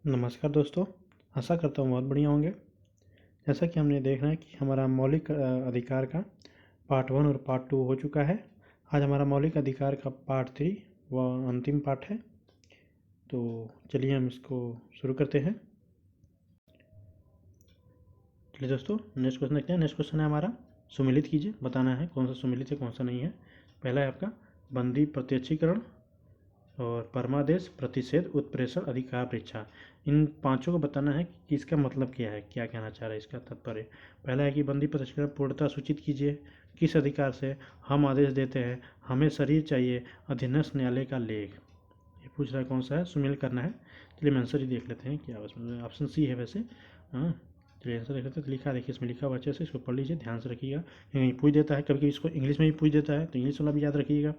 नमस्कार दोस्तों, आशा करता हूँ बहुत बढ़िया होंगे। जैसा कि हमने देखना है कि हमारा मौलिक अधिकार का पार्ट 1 और पार्ट 2 हो चुका है। आज हमारा मौलिक अधिकार का पार्ट 3 व अंतिम पार्ट है। तो चलिए हम इसको शुरू करते हैं। चलिए दोस्तों, नेक्स्ट क्वेश्चन देखते हैं। नेक्स्ट क्वेश्चन है हमारा, सुमेलित कीजिए। बताना है कौन सा सुमेलित है कौन सा नहीं है। पहला है आपका बंदी प्रत्यक्षीकरण और परमादेश, प्रतिषेध, उत्प्रेषण, अधिकार परीक्षा। इन पांचों को बताना है कि इसका मतलब क्या है, क्या कहना चाह रहा है, इसका तात्पर्य। पहला है कि बंदी प्रत्यक्षीकरण पूर्णतः सूचित कीजिए। किस अधिकार से हम आदेश देते हैं, हमें शरीर चाहिए, अधीनस्थ न्यायालय का लेख। ये पूछ रहा है कौन सा है, सुमेल करना है। चलिए आंसर ही देख लेते हैं क्या उसमें। ऑप्शन सी है वैसे। हाँ, चलिए आंसर देख लेते हैं। तो लिखा देखिए, इसमें लिखा हुआ अच्छे से, इसको पढ़ लीजिए, ध्यान से रखिएगा। कहीं पूछ देता है, कभी कभी इसको इंग्लिश में भी पूछ देता है, तो इंग्लिश वाला भी याद रखिएगा।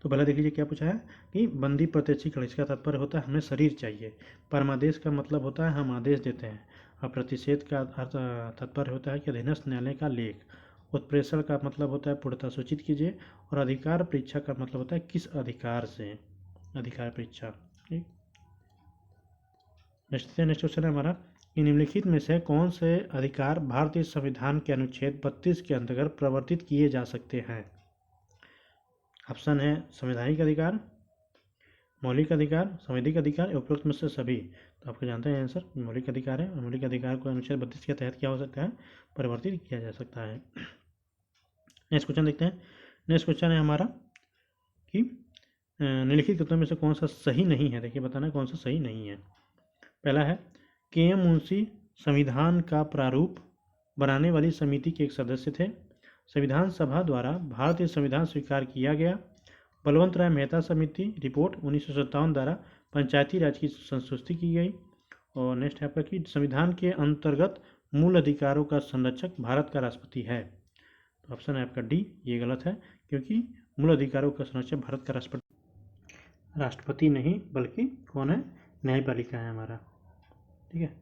तो पहले देख लीजिए क्या पूछा है कि बंदी प्रत्यक्षीकरण, इसका तात्पर्य होता है हमें शरीर चाहिए। परमादेश का मतलब होता है हम आदेश देते हैं। और प्रतिषेध का तात्पर्य होता है कि अधीनस्थ न्यायालय का लेख। उत्प्रेषण का मतलब होता है पूर्णतः सूचित कीजिए। और अधिकार परीक्षा का मतलब होता है किस अधिकार से, अधिकार परीक्षा। ठीक, नेक्स्ट क्वेश्चन है हमारा कि निम्नलिखित में से कौन से अधिकार भारतीय संविधान के अनुच्छेद 32 के अंतर्गत प्रवर्तित किए जा सकते हैं। ऑप्शन है संवैधानिक अधिकार, मौलिक अधिकार, संवैधानिक अधिकार, उपरोक्त में से सभी। तो आपको जानते हैं आंसर मौलिक अधिकार है। और मौलिक अधिकार को अनुच्छेद 32 के तहत क्या हो सकता है, परिवर्तित किया जा सकता है। नेक्स्ट क्वेश्चन देखते हैं। नेक्स्ट क्वेश्चन है हमारा कि निम्नलिखित कथनों में से कौन सा सही नहीं है। देखिए बताना है कौन सा सही नहीं है। पहला है के.एम. मुंशी संविधान का प्रारूप बनाने वाली समिति के एक सदस्य थे। संविधान सभा द्वारा भारतीय संविधान स्वीकार किया गया। बलवंत राय मेहता समिति रिपोर्ट 1957 द्वारा पंचायती राज की संस्तुति की गई। और नेक्स्ट है आपका कि संविधान के अंतर्गत मूल अधिकारों का संरक्षक भारत का राष्ट्रपति है। तो ऑप्शन है आपका डी, ये गलत है, क्योंकि मूल अधिकारों का संरक्षक भारत का राष्ट्रपति नहीं बल्कि कौन है, न्यायपालिका है हमारा। ठीक है,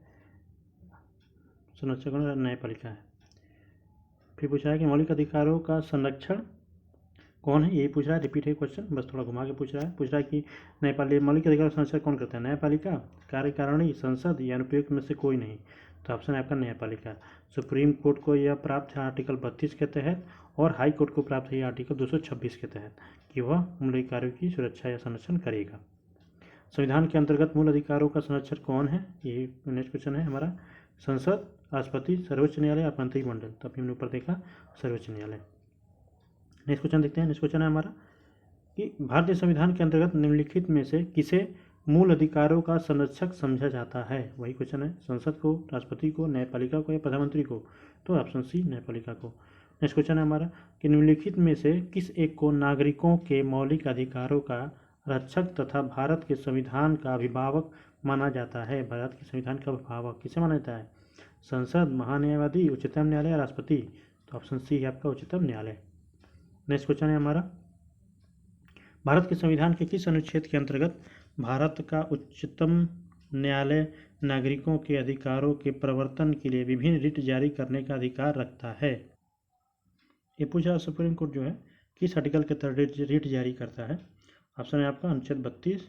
संरक्षक न्यायपालिका है। फिर पूछा है कि मौलिक अधिकारों का संरक्षण कौन है, यही पूछ रहा है, रिपीट है क्वेश्चन, बस थोड़ा घुमा के पूछ रहा है। पूछ रहा है कि न्यायपालिका मौलिक अधिकार का संरक्षण कौन करता है, न्यायपालिका, कार्यकारिणी, संसद या अनुप्रयुक्त में से कोई नहीं। तो ऑप्शन है आपका न्यायपालिका। सुप्रीम कोर्ट को यह प्राप्त है आर्टिकल 32 के तहत और हाई कोर्ट को प्राप्त है आर्टिकल 226 के तहत कि वह मूल अधिकारों की सुरक्षा या संरक्षण करेगा। संविधान के अंतर्गत मूल अधिकारों का संरक्षण कौन है, ये नेक्स्ट क्वेश्चन है हमारा। संसद, राष्ट्रपति, सर्वोच्च न्यायालय या मंत्रिमंडल। तो अभी हमने ऊपर देखा सर्वोच्च न्यायालय। नेक्स्ट क्वेश्चन देखते हैं। नेक्स्ट क्वेश्चन है हमारा कि भारतीय संविधान के अंतर्गत निम्नलिखित में से किसे मूल अधिकारों का संरक्षक समझा जाता है। वही क्वेश्चन है, संसद को, राष्ट्रपति को, न्यायपालिका को या प्रधानमंत्री को। तो ऑप्शन सी, न्यायपालिका को। नेक्स्ट क्वेश्चन है हमारा कि निम्नलिखित में से किस एक को नागरिकों के मौलिक अधिकारों का रक्षक तथा भारत के संविधान का अभिभावक माना जाता है। भारत के संविधान का अभिभावक किसे माना जाता है, संसद, महान्यायवादी, उच्चतम न्यायालय, राष्ट्रपति। तो ऑप्शन सी है आपका उच्चतम न्यायालय। नेक्स्ट क्वेश्चन है हमारा, भारत के संविधान के किस अनुच्छेद के अंतर्गत भारत का उच्चतम न्यायालय नागरिकों के अधिकारों के प्रवर्तन के लिए विभिन्न रिट जारी करने का अधिकार रखता है। ये पूछा सुप्रीम कोर्ट जो है किस आर्टिकल के तहत रिट जारी करता है। ऑप्शन है आपका अनुच्छेद 32,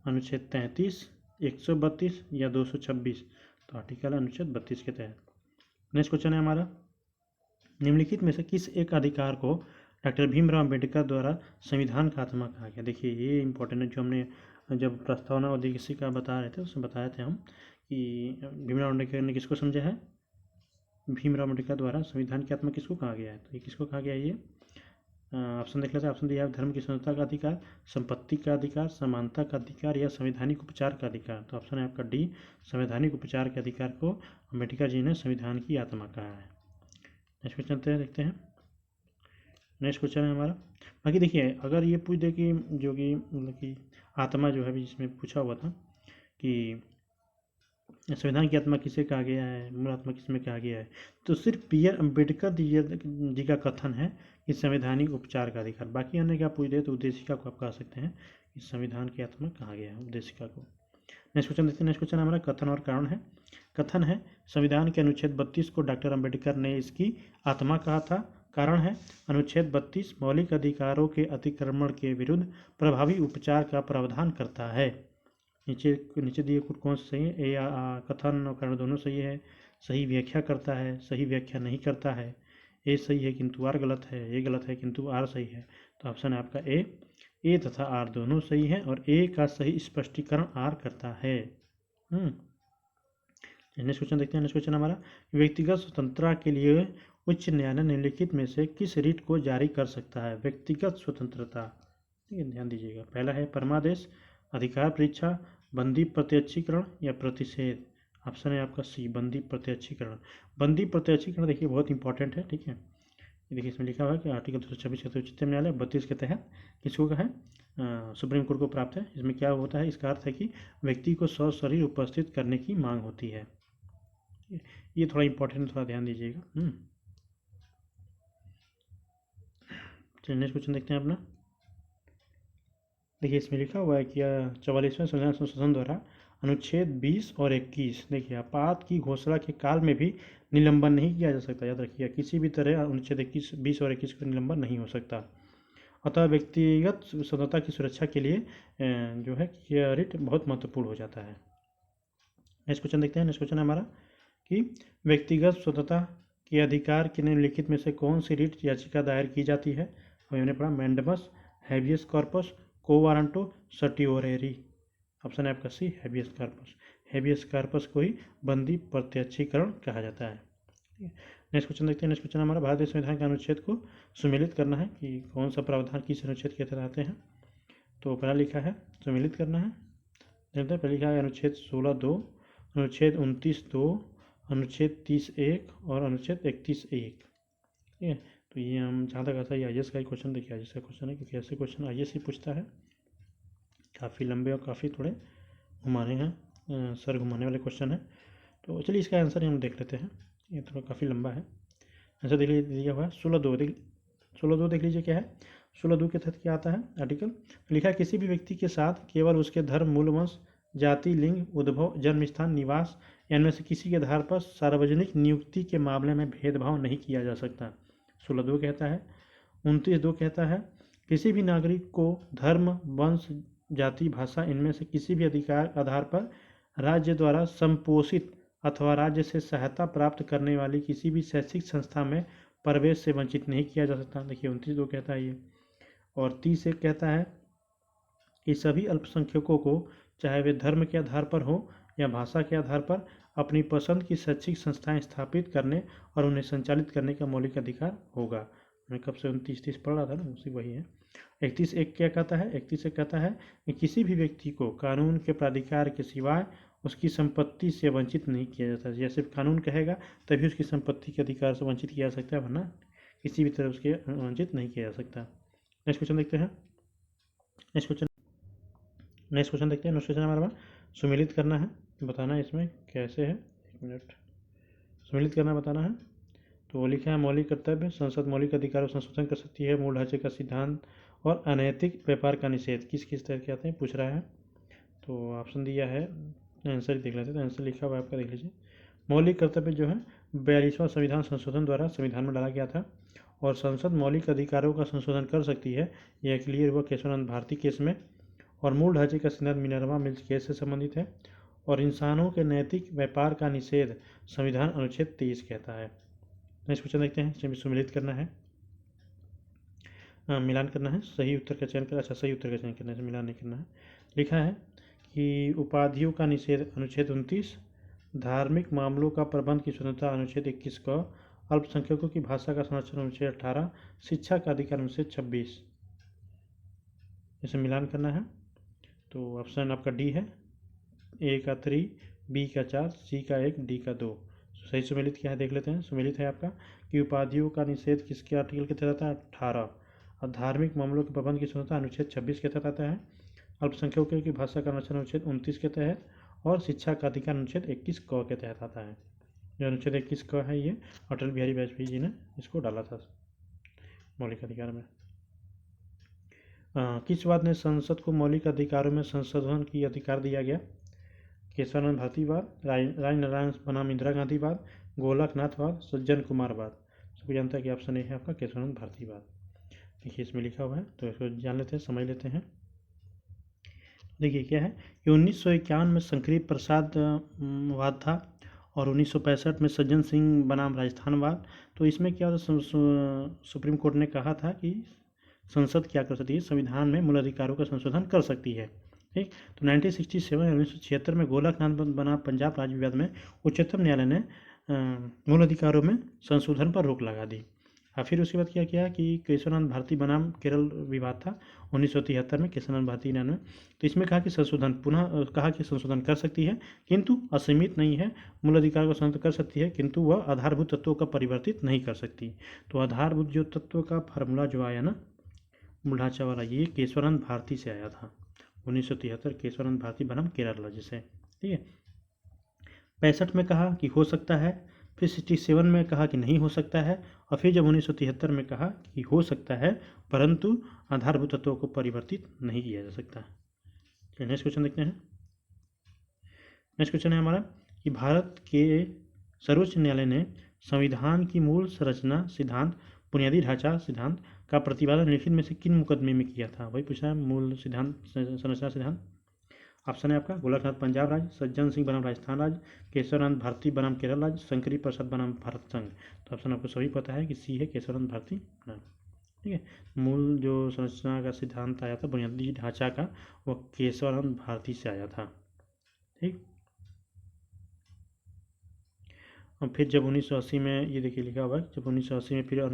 अनुच्छेद 33, 132 या 226। तो आर्टिकल अनुच्छेद 32 के तहत। नेक्स्ट क्वेश्चन है हमारा, निम्नलिखित में से किस एक अधिकार को डॉक्टर भीमराव अम्बेडकर द्वारा संविधान का आत्मा कहा गया। देखिए ये इंपॉर्टेंट है, जो हमने जब प्रस्तावना उद्देश्य का बता रहे थे उसमें बताए थे हम कि भीमराव अम्बेडकर ने किसको समझा है, भीमराव अम्बेडकर द्वारा संविधान की आत्मा किसको कहा गया है। तो ये किसको कहा गया है, ये ऑप्शन देख लेते हैं। ऑप्शन दिया है धर्म की स्वतंत्रता का अधिकार, संपत्ति का अधिकार, समानता का अधिकार या संवैधानिक उपचार का अधिकार। तो ऑप्शन है आपका डी, संवैधानिक उपचार के अधिकार को अम्बेडकर जी ने संविधान की आत्मा कहा है। नेक्स्ट क्वेश्चन देखते हैं। नेक्स्ट क्वेश्चन है हमारा, बाकी देखिए अगर ये पूछ दे कि जो कि मतलब कि आत्मा जो है जिसमें पूछा हुआ था कि संविधान की आत्मा किसे कहा गया है, मूल आत्मा किसमें कहा गया है, तो सिर्फ बी.आर. अम्बेडकर जी का कथन है कि संवैधानिक उपचार का अधिकार। बाकी अन्य क्या पूछ दे तो उद्देशिका को आप कह सकते हैं कि संविधान की आत्मा कहा गया है, उद्देशिका को। नेक्स्ट क्वेश्चन देखते हैं। नेक्स्ट क्वेश्चन हमारा कथन और कारण है। कथन है संविधान के अनुच्छेद 32 को डॉक्टर अम्बेडकर ने इसकी आत्मा कहा था। कारण है अनुच्छेद 32 मौलिक अधिकारों के अतिक्रमण के विरुद्ध प्रभावी उपचार का प्रावधान करता है। नीचे नीचे दिए कुछ कौन सा सही है? ए कथन और कारण दोनों सही है। सही व्याख्या करता है, सही व्याख्या नहीं करता है। ए सही है किंतु आर गलत है, ए गलत है किंतु आर सही है। तो ऑप्शन है आपका ए। ए तथा आर दोनों सही है और ए का सही स्पष्टीकरण आर करता है। नेक्स्ट क्वेश्चन देखते हैं। नेक्स्ट क्वेश्चन हमारा, व्यक्तिगत स्वतंत्रता के लिए उच्च न्यायालय निम्नलिखित में से किस रीट को जारी कर सकता है? व्यक्तिगत स्वतंत्रता, ठीक है, ध्यान दीजिएगा। पहला है परमादेश, अधिकार परीक्षा, बंदी प्रत्यक्षीकरण या प्रतिषेध। ऑप्शन है आपका सी, बंदी प्रत्यक्षीकरण। बंदी प्रत्यक्षीकरण देखिए बहुत इंपॉर्टेंट है, ठीक है। देखिए इसमें लिखा हुआ है कि आर्टिकल 226 के उच्चतम न्यायालय 32 के तहत किसको का है? सुप्रीम कोर्ट को प्राप्त है। इसमें क्या होता है? इसका अर्थ है कि व्यक्ति को सशरीर उपस्थित करने की मांग होती है। ये थोड़ा इंपॉर्टेंट, थोड़ा ध्यान दीजिएगा। चलिए नेक्स्ट क्वेश्चन देखते हैं अपना। देखिए इसमें लिखा हुआ है कि 44वें संविधान संशोधन द्वारा अनुच्छेद 20 और 21, देखिए आपात की घोषणा के काल में भी निलंबन नहीं किया जा सकता। याद रखिए, किसी भी तरह अनुच्छेद 21, 20 और 21 का निलंबन नहीं हो सकता। अतः व्यक्तिगत स्वतंत्रता की सुरक्षा के लिए जो है यह रिट बहुत महत्वपूर्ण हो जाता है। नेक्स्ट क्वेश्चन देखते हैं। नेक्स्ट क्वेश्चन हमारा कि व्यक्तिगत स्वतंत्रता के अधिकार के निम्नलिखित में से कौन सी रिट याचिका दायर की जाती है? और हमने पढ़ा मैंडमस, हैबियस कॉर्पस, को वारंटो, सर्टिओरेरी। ऑप्शन है आपका सी, हैबियस कॉर्पस। हैबियस कॉर्पस को ही बंदी प्रत्यक्षीकरण कहा जाता है। नेक्स्ट क्वेश्चन देखते हैं। नेक्स्ट क्वेश्चन हमारा, भारतीय संविधान के अनुच्छेद को सुमेलित करना है कि कौन सा प्रावधान किस अनुच्छेद के तहत आते हैं। तो पहला लिखा है सुमेलित करना है, देखते हैं। पहले लिखा है अनुच्छेद 16(2), अनुच्छेद 29(2), अनुच्छेद 30(1) और अनुच्छेद 31(1). ठीक है, तो ये हम जहाँ तक आता है आई का ही क्वेश्चन, देखिए आई का क्वेश्चन है, क्योंकि ऐसे क्वेश्चन आई ही पूछता है। काफ़ी लंबे और काफ़ी थोड़े घुमाने हैं, सर घुमाने वाले क्वेश्चन है। तो चलिए इसका आंसर हम देख लेते हैं। ये थोड़ा काफ़ी लंबा है। आंसर देख लीजिए, दिया हुआ है 16(2). 16(2) देख लीजिए क्या है। 16(2) के तहत क्या आता है आर्टिकल? लिखा है किसी भी व्यक्ति के साथ केवल उसके धर्म, मूल वंश, जाति, लिंग, उद्भव, जन्म स्थान, निवास या इनमें से किसी के आधार पर सार्वजनिक नियुक्ति के मामले में भेदभाव नहीं किया जा सकता। 16(2) कहता है। 29(2) कहता है किसी भी नागरिक को धर्म, वंश, जाति, भाषा इनमें से किसी भी अधिकार आधार पर राज्य द्वारा संपोषित अथवा राज्य से सहायता प्राप्त करने वाली किसी भी शैक्षिक संस्था में प्रवेश से वंचित नहीं किया जा सकता। देखिए 29(2) कहता है ये। और 30(1) कहता है कि सभी अल्पसंख्यकों को चाहे वे धर्म के आधार पर हो या भाषा के आधार पर अपनी पसंद की शैक्षिक संस्थाएं स्थापित करने और उन्हें संचालित करने का मौलिक अधिकार होगा। मैं कब से 29-30 पढ़ रहा था ना, उसी वही है। 31(1) क्या कहता है? 31(1) कहता है कि किसी भी व्यक्ति को कानून के प्राधिकार के सिवाय उसकी संपत्ति से वंचित नहीं किया जाता। जैसे कानून कहेगा तभी उसकी संपत्ति के अधिकार से वंचित किया जा सकता है, वरना किसी भी तरह उसके वंचित नहीं किया जा सकता। नेक्स्ट क्वेश्चन देखते हैं। नेक्स्ट क्वेश्चन देखते हैं। नेक्स्ट क्वेश्चन हमारा सुमेलित करना है, बताना है इसमें कैसे है। 1 मिनट। सुमेलित करना बताना है। तो वो लिखा है मौलिक कर्तव्य, संसद मौलिक अधिकारों संशोधन कर सकती है, मूल ढांचे का सिद्धांत और अनैतिक व्यापार का निषेध किस किस तरह के आते हैं पूछ रहा है। तो ऑप्शन दिया है, आंसर देख लेते हैं। तो आंसर लिखा हुआ है आपका, देख लीजिए। मौलिक कर्तव्य जो है 42वां संविधान संशोधन द्वारा संविधान में डाला गया था और संसद मौलिक अधिकारों का संशोधन कर सकती है। यह क्लियर हुआ केशवानंद भारती केस में। और मूल ढांचे का सिद्धांत मिनर्वा मिल्स केस से संबंधित है। और इंसानों के नैतिक व्यापार का निषेध संविधान अनुच्छेद 23 कहता है। नेक्स्ट क्वेश्चन देखते हैं। इसमें सम्मिलित करना है, मिलान करना है, सही उत्तर का चयन करना। अच्छा, सही उत्तर का चयन करना है, मिलान नहीं करना है। लिखा है कि उपाधियों का निषेध अनुच्छेद 29, धार्मिक मामलों का प्रबंध की स्वतंत्रता अनुच्छेद 21 का, अल्पसंख्यकों की भाषा का संरक्षण अनुच्छेद 18, शिक्षा का अधिकार अनुच्छेद 26। इसे मिलान करना है। तो ऑप्शन आपका डी है, ए का 3, बी का 4, सी का 1, डी का 2। सही सुमेलित क्या है देख लेते हैं। सुमेलित है आपका कि उपाधियों का निषेध किसके आर्टिकल के तहत आता है? 18। और धार्मिक मामलों के प्रबंध की स्वतंत्रता अनुच्छेद 26 के तहत आता है। अल्पसंख्यकों की भाषा का संरक्षण अनुच्छेद 29 के तहत और शिक्षा का अधिकार अनुच्छेद 21 क के तहत आता है। जो अनुच्छेद 21 क है ये अटल बिहारी वाजपेयी जी ने इसको डाला था मौलिक अधिकार में। किस बात ने संसद को मौलिक अधिकारों में संशोधन की अधिकार दिया गया? केशवानंद भारतीवाद, राजनारायण बनाम इंदिरा गांधीवाद, गोलकनाथवाद, सज्जन कुमारवाद। सबको जानता है कि ऑप्शन ए है आपका केशवानंद भारतीवाद। देखिए इसमें लिखा हुआ है, तो इसको जान लेते हैं, समझ लेते हैं। देखिए क्या है कि 1951 में शंकरी प्रसाद वाद था और 1965 में सज्जन सिंह बनाम राजस्थान वाद। तो इसमें क्या सुप्रीम कोर्ट ने कहा था कि संसद क्या कर सकती है, संविधान में मूल अधिकारों का संशोधन कर सकती है। ठीक, तो 1967 1976 में गोलकनाथ बनाम पंजाब राज्य विवाद में उच्चतम न्यायालय ने मूल अधिकारों में संशोधन पर रोक लगा दी। और फिर उसके बाद क्या किया कि केशवानंद भारती बनाम केरल विवाद था 1973 में, केशवानंद भारती ने, तो इसमें कहा कि संशोधन पुनः कहा कि संशोधन कर सकती है किंतु असीमित नहीं है, मूल अधिकार को संशोधन कर सकती है किंतु वह आधारभूत तत्वों का परिवर्तित नहीं कर सकती। तो आधारभूत जो तत्व का फार्मूला जो आया ना मूल ढांचा वाला, ये केशवानंद भारती से आया था 1973, केशवानंद भारती बनाम केरल राज्य से। ठीक है, 65 में कहा कि हो सकता है, फिर 67 में कहा कि नहीं हो सकता है, और फिर जब 1973 में कहा कि हो सकता है परंतु आधारभूत तत्वों को परिवर्तित नहीं किया जा सकता। चलिए नेक्स्ट क्वेश्चन देखते हैं। नेक्स्ट क्वेश्चन है हमारा कि भारत के सर्वोच्च न्यायालय ने संविधान की मूल संरचना सिद्धांत, बुनियादी ढांचा सिद्धांत का प्रतिपादन निम्नलिखित में से किन मुकदमे में किया था। वही पूछा है, मूल सिद्धांत संरचना सिद्धांत। ऑप्शन है आपका गोलकनाथ पंजाब राज्य, सज्जन सिंह बनाम राजस्थान राज्य, केशवानंद भारती बनाम केरल राज्य, शंकरी प्रसाद बनाम भारत संघ। तो ऑप्शन आपको सभी पता है कि सी है, केशवानंद भारती बनाम। ठीक है, मूल जो संरचना का सिद्धांत आया था, बुनियादी ढांचा का, वो केशवानंद भारती से आया था। ठीक, और फिर जब 1980 में ये देखिए लिखा हुआ है, जब 1980 में फिर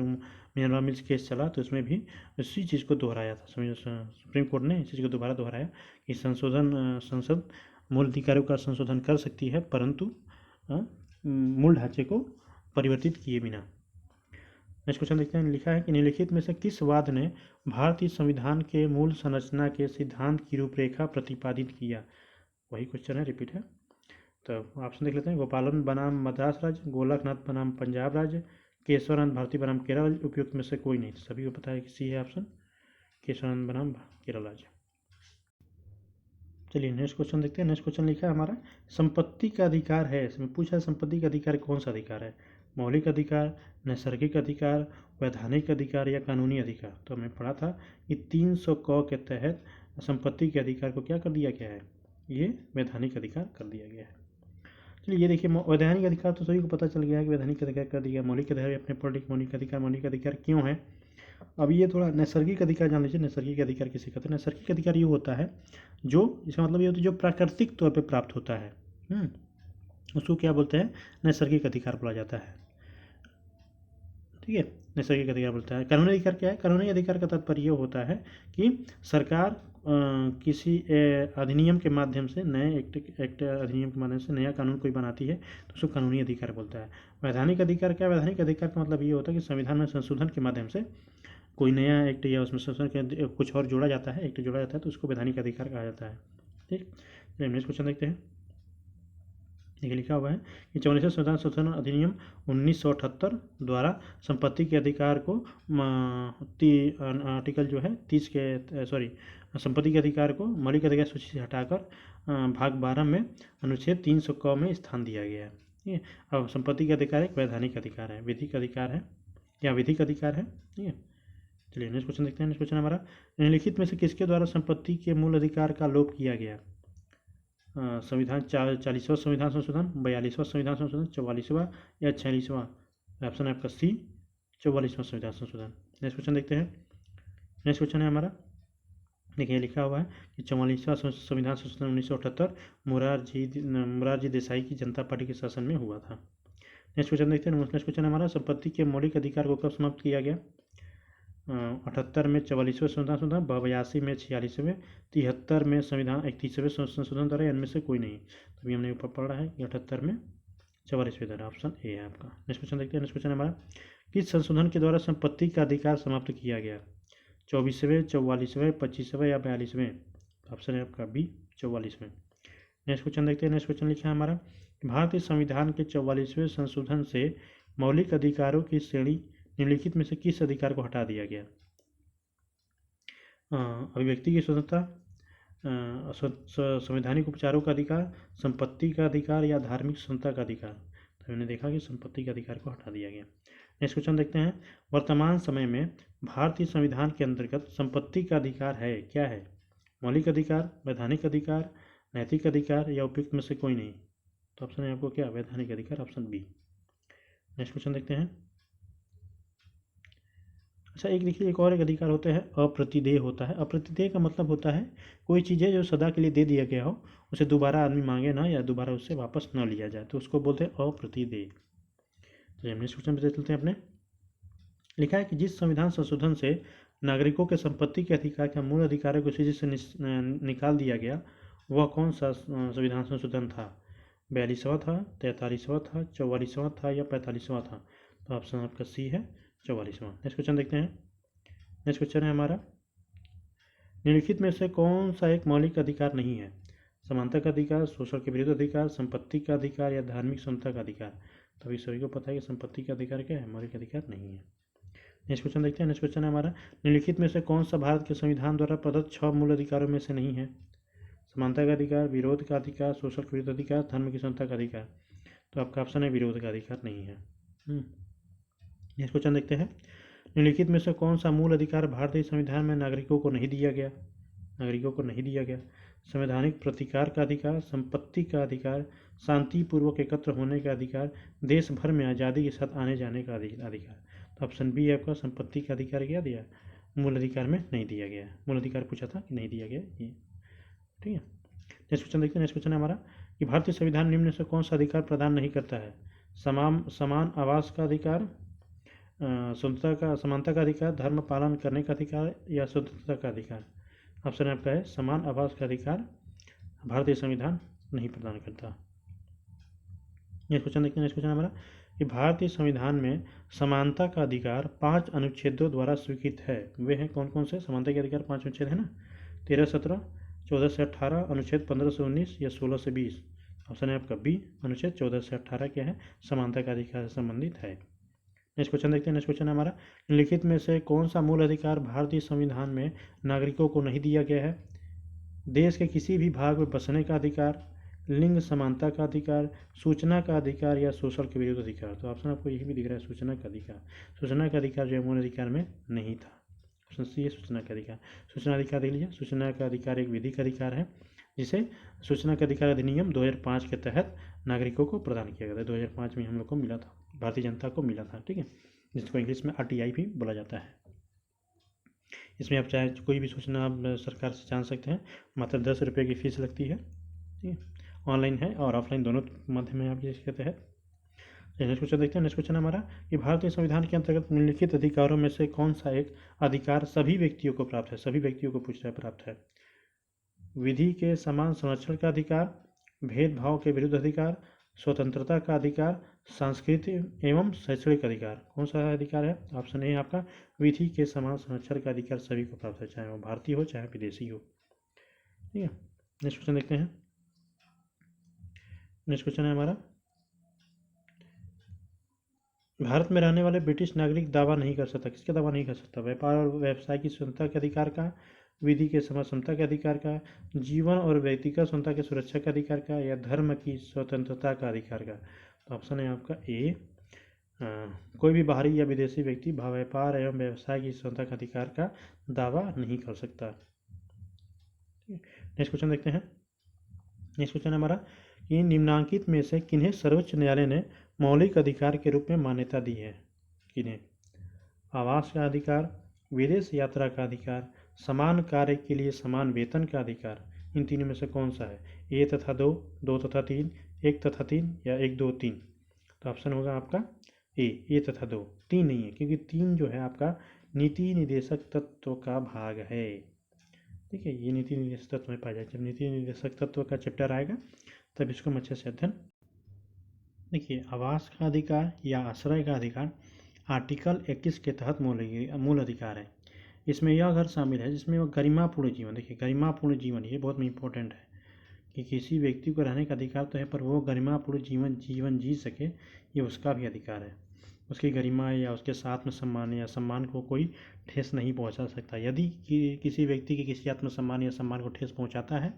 मिनरवा मिल्स केस चला तो उसमें भी इसी चीज़ को दोहराया था, सुप्रीम कोर्ट ने इस चीज़ को दोबारा दोहराया कि संसद मूल अधिकारों का संशोधन कर सकती है परंतु मूल ढांचे को परिवर्तित किए बिना। नेक्स्ट क्वेश्चन देखते हैं, लिखा है कि निम्नलिखित में से किस वाद ने भारतीय संविधान के मूल संरचना के सिद्धांत की रूपरेखा प्रतिपादित किया। वही क्वेश्चन है, रिपीट है। तो ऑप्शन देख लेते हैं, गोपालन बनाम मद्रास राज्य, गोलकनाथ बनाम पंजाब राज्य, केशवानंद भारती बनाम केरल राज्य। उपयुक्त में से कोई नहीं, सभी को पता है कि सी है ऑप्शन, केशवानंद बनाम केरल राज्य। चलिए नेक्स्ट क्वेश्चन देखते हैं। नेक्स्ट क्वेश्चन लिखा है हमारा, संपत्ति का अधिकार है, इसमें पूछा है संपत्ति का अधिकार कौन सा अधिकार है, मौलिक अधिकार, नैसर्गिक अधिकार, वैधानिक अधिकार या कानूनी अधिकार। तो हमने पढ़ा था कि 300 क के तहत संपत्ति के अधिकार को क्या कर दिया गया है, ये वैधानिक अधिकार कर दिया गया है। चलिए ये देखिए, वैधानिक अधिकार तो सभी को पता चल गया है कि वैधानिक अधिकार कर दिया, मौलिक अधिकार अपने पॉलिटिक मौलिक अधिकार क्यों है। अब ये थोड़ा नैसर्गिक अधिकार जान लीजिए। नैसर्गिक अधिकार किसे कहते हैं, नैसर्गिक अधिकार ये होता है जो, इसका मतलब ये होता है जो प्राकृतिक तौर पे प्राप्त होता है, उसको क्या बोलते हैं, नैसर्गिक अधिकार बोला जाता है। ठीक है, नैसर्गिक अधिकार बोलता है। कानूनी अधिकार क्या है, कानूनी अधिकार का तात्पर्य ये होता है कि सरकार किसी अधिनियम के माध्यम से, नए एक्ट अधिनियम के माध्यम से नया कानून कोई बनाती है तो उसको कानूनी अधिकार बोलता है। वैधानिक अधिकार क्या है, वैधानिक अधिकार का मतलब ये होता है कि संविधान में संशोधन के माध्यम से कोई नया एक्ट या उसमें संशोधन कुछ और जोड़ा जाता है, एक्ट जोड़ा जाता है तो उसको वैधानिक अधिकार कहा जाता है। ठीक, नेक्स्ट क्वेश्चन देखते हैं। देखिए लिखा हुआ है कि 44वें संविधान संशोधन अधिनियम 1978 द्वारा संपत्ति के अधिकार को आर्टिकल जो है 30 के संपत्ति के अधिकार को मौलिक अधिकार सूची से हटाकर भाग 12 में अनुच्छेद 300 क में स्थान दिया गया है। ठीक है, अब संपत्ति का अधिकार एक वैधानिक अधिकार है, विधिक अधिकार है या विधिक अधिकार है। ठीक है, चलिए नेक्स्ट क्वेश्चन देखते हैं। नेक्स्ट क्वेश्चन हमारा, निम्नलिखित में से किसके द्वारा संपत्ति के मूल अधिकार का लोप किया गया। संविधान 40वां संविधान संशोधन, 42वां संविधान संशोधन, 44वां या 46वां। ऑप्शन है आपका सी, 44वां संविधान संशोधन। नेक्स्ट क्वेश्चन देखते हैं। नेक्स्ट क्वेश्चन है हमारा, देखिए लिखा हुआ है कि 44वां संविधान संशोधन 1978 मोरारजी देसाई की जनता पार्टी के शासन में हुआ था। नेक्स्ट क्वेश्चन देखते हैं। नेक्स्ट क्वेश्चन हमारा, संपत्ति के मौलिक अधिकार को कब समाप्त किया गया। 78 में 44वें संविधान संशोधन, 82 में 46वें, 73 में संविधान 31वें संशोधन द्वारा, इनमें से कोई नहीं। तभी हमने ऊपर पढ़ा है कि 78 में 44वें द्वारा, ऑप्शन ए है आपका। नेक्स्ट क्वेश्चन देखते हैं। नेक्स्ट क्वेश्चन हमारा, किस संशोधन के द्वारा संपत्ति का अधिकार समाप्त किया गया। 24वें, 44वें, 25वें या 42वें। ऑप्शन है आपका बी, 44वें। नेक्स्ट क्वेश्चन देखते हैं। नेक्स्ट क्वेश्चन लिखा है हमारा, भारतीय संविधान के 44वें संशोधन से मौलिक अधिकारों की श्रेणी निम्नलिखित में से किस अधिकार को हटा दिया गया। अभिव्यक्ति की स्वतंत्रता, संवैधानिक उपचारों का अधिकार, संपत्ति का अधिकार या धार्मिक स्वतंत्रता का अधिकार। तो हमने देखा कि संपत्ति के अधिकार को हटा दिया गया। नेक्स्ट क्वेश्चन देखते हैं। वर्तमान समय में भारतीय संविधान के अंतर्गत संपत्ति का अधिकार है, क्या है, मौलिक अधिकार, वैधानिक अधिकार, नैतिक अधिकार या उपयुक्त में से कोई नहीं। तो ऑप्शन है आपको क्या, वैधानिक अधिकार, ऑप्शन बी। नेक्स्ट क्वेश्चन देखते हैं। अच्छा एक देखिए, एक और एक अधिकार होता है अप्रतिदेय होता है। अप्रतिदेय का मतलब होता है कोई चीज़ है जो सदा के लिए दे दिया गया हो, उसे दोबारा आदमी मांगे ना या दोबारा उससे वापस ना लिया जाए, तो उसको बोलते हैं अप्रतिदेय। तो नेक्स्ट क्वेश्चन पे चलते हैं अपने। लिखा है कि जिस संविधान संशोधन से नागरिकों के संपत्ति के अधिकार का मूल अधिकारों को सूची से निकाल दिया गया, वह कौन सा संविधान संशोधन था? 42वां था, 43वां था, 44वां था या 45वां था? तो ऑप्शन आपका सी है 44वां। नेक्स्ट क्वेश्चन देखते हैं। नेक्स्ट क्वेश्चन है हमारा, निम्नलिखित में से कौन सा एक मौलिक अधिकार नहीं है? समानता का अधिकार, शोषण के विरुद्ध अधिकार, संपत्ति का अधिकार या धार्मिक स्वतंत्रता का अधिकार? तो अभी सभी को पता है कि संपत्ति का अधिकार क्या है, मौलिक अधिकार नहीं है। नेक्स्ट क्वेश्चन देखते हैं। नेक्स्ट क्वेश्चन है हमारा, निम्नलिखित में से कौन सा भारत के संविधान द्वारा प्रदत्त 6 मूल अधिकारों में से नहीं है? समानता का अधिकार, विरोध का अधिकार, शोषण के विरुद्ध अधिकार, धर्म की स्वतंत्रता का अधिकार? तो आपका ऑप्शन है विरोध का अधिकार नहीं है। नेक्स्ट क्वेश्चन देखते हैं। निम्नलिखित में से कौन सा मूल अधिकार भारतीय संविधान में नागरिकों को नहीं दिया गया? नागरिकों को नहीं दिया गया। संवैधानिक प्रतिकार का अधिकार, संपत्ति का अधिकार, शांतिपूर्वक एकत्र होने का अधिकार, देश भर में आज़ादी के साथ आने जाने का अधिकार? तो ऑप्शन बी आपका संपत्ति का अधिकार क्या दिया, मूल अधिकार में नहीं दिया गया। मूल अधिकार पूछा था कि नहीं दिया गया ये, ठीक है। नेक्स्ट क्वेश्चन देखते हैं। नेक्स्ट क्वेश्चन है हमारा कि भारतीय संविधान निम्न से कौन सा अधिकार प्रदान नहीं करता है? समान आवास का अधिकार, स्वतंत्रता का, समानता का अधिकार, धर्म पालन करने का अधिकार या स्वतंत्रता का अधिकार? ऑप्शन आपका है समान आवास का अधिकार भारतीय संविधान नहीं प्रदान करता। नेक्स्ट क्वेश्चन देखते हैं। नेक्स्ट क्वेश्चन हमारा कि भारतीय संविधान में समानता का अधिकार 5 अनुच्छेदों द्वारा स्वीकृत है, वे हैं कौन कौन से? समानता के अधिकार 5 अनुच्छेद है ना, 13, 17, 14 से 18, अनुच्छेद 15 से 19 या 16 से 20? ऑप्शन है आपका बी, अनुच्छेद 14 से 18 क्या है, समानता का अधिकार से संबंधित है। नेक्स्ट क्वेश्चन देखते हैं। नेक्स्ट क्वेश्चन हमारा, निम्नलिखित में से कौन सा मूल अधिकार भारतीय संविधान में नागरिकों को नहीं दिया गया है? देश के किसी भी भाग में बसने का अधिकार, लिंग समानता का अधिकार, सूचना का अधिकार या शोषण के विरुद्ध अधिकार? तो ऑप्शन आपको यही भी दिख रहा है सूचना का अधिकार। सूचना का अधिकार जो है मूल अधिकार में नहीं था। ऑप्शन सी है सूचना का अधिकार। सूचना अधिकार देख लीजिए, सूचना का अधिकार एक विधिक अधिकार है जिसे सूचना का अधिकार अधिनियम 2005 के तहत नागरिकों को प्रदान किया गया था। 2005 में हम लोग को मिला था, भारतीय जनता को मिला था, ठीक है, जिसको इंग्लिश में RTI भी बोला जाता है। इसमें आप चाहे कोई भी सूचना आप सरकार से जान सकते हैं, मात्र 10 रुपये की फीस लगती है, ठीक है, ऑनलाइन है और ऑफलाइन दोनों माध्यम में आप इसके तहत। नेक्स्ट क्वेश्चन देखते हैं। नेक्स्ट क्वेश्चन हमारा कि भारतीय संविधान के अंतर्गत निम्नलिखित अधिकारों में से कौन सा एक अधिकार सभी व्यक्तियों को प्राप्त है? सभी व्यक्तियों को पूछ रहा है, प्राप्त है। विधि के समान संरक्षण का अधिकार, भेदभाव के विरुद्ध अधिकार, स्वतंत्रता का अधिकार, सांस्कृतिक एवं शैक्षणिक अधिकार? कौन सा अधिकार है? ऑप्शन ए आपका विधि के समान संरक्षण का अधिकार सभी को प्राप्त है, चाहे वो भारतीय हो चाहे विदेशी हो, ठीक है। नेक्स्ट क्वेश्चन देखते हैं। नेक्स्ट क्वेश्चन है हमारा, भारत में रहने वाले ब्रिटिश नागरिक दावा नहीं कर सकता, किसका दावा नहीं कर सकता? व्यापार और व्यवसाय की स्वतंत्रता के अधिकार का, विधि के समता के अधिकार का, जीवन और व्यक्तिगत स्वतंत्रता की सुरक्षा के अधिकार का या धर्म की स्वतंत्रता का अधिकार का? तो ऑप्शन है आपका ए, कोई भी बाहरी या विदेशी व्यक्ति व्यापार एवं व्यवसाय की स्वतंत्रता का अधिकार का दावा नहीं कर सकता। नेक्स्ट क्वेश्चन देखते हैं। नेक्स्ट क्वेश्चन हमारा कि निम्नांकित में से किन्हें सर्वोच्च न्यायालय ने मौलिक अधिकार के रूप में मान्यता दी है? किन्हें? आवास का अधिकार, विदेश यात्रा का अधिकार, समान कार्य के लिए समान वेतन का अधिकार? इन तीनों में से कौन सा है? ए तथा दो, दो तथा तीन, एक तथा तीन या एक दो तीन? तो ऑप्शन होगा आपका ए तथा दो। तीन नहीं है, क्योंकि तीन जो है आपका नीति निर्देशक तत्व का भाग है, ठीक है, ये नीति निर्देशक तत्व में पाया जाए। जब नीति निर्देशक तत्व का चैप्टर आएगा तब इसको अच्छे से अध्ययन। देखिए, आवास का अधिकार या आश्रय का अधिकार आर्टिकल 21 के तहत मूल अधिकार है। इसमें यह घर शामिल है जिसमें वह गरिमापूर्ण जीवन, देखिए गरिमापूर्ण जीवन ये बहुत इंपॉर्टेंट है कि किसी व्यक्ति को रहने का अधिकार तो है पर वो गरिमापूर्ण जीवन जी सके, ये उसका भी अधिकार है। उसकी गरिमा या उसके साथ में सम्मान या सम्मान को कोई ठेस नहीं पहुंचा सकता। यदि किसी व्यक्ति के किसी आत्मसम्मान या सम्मान को ठेस पहुंचाता है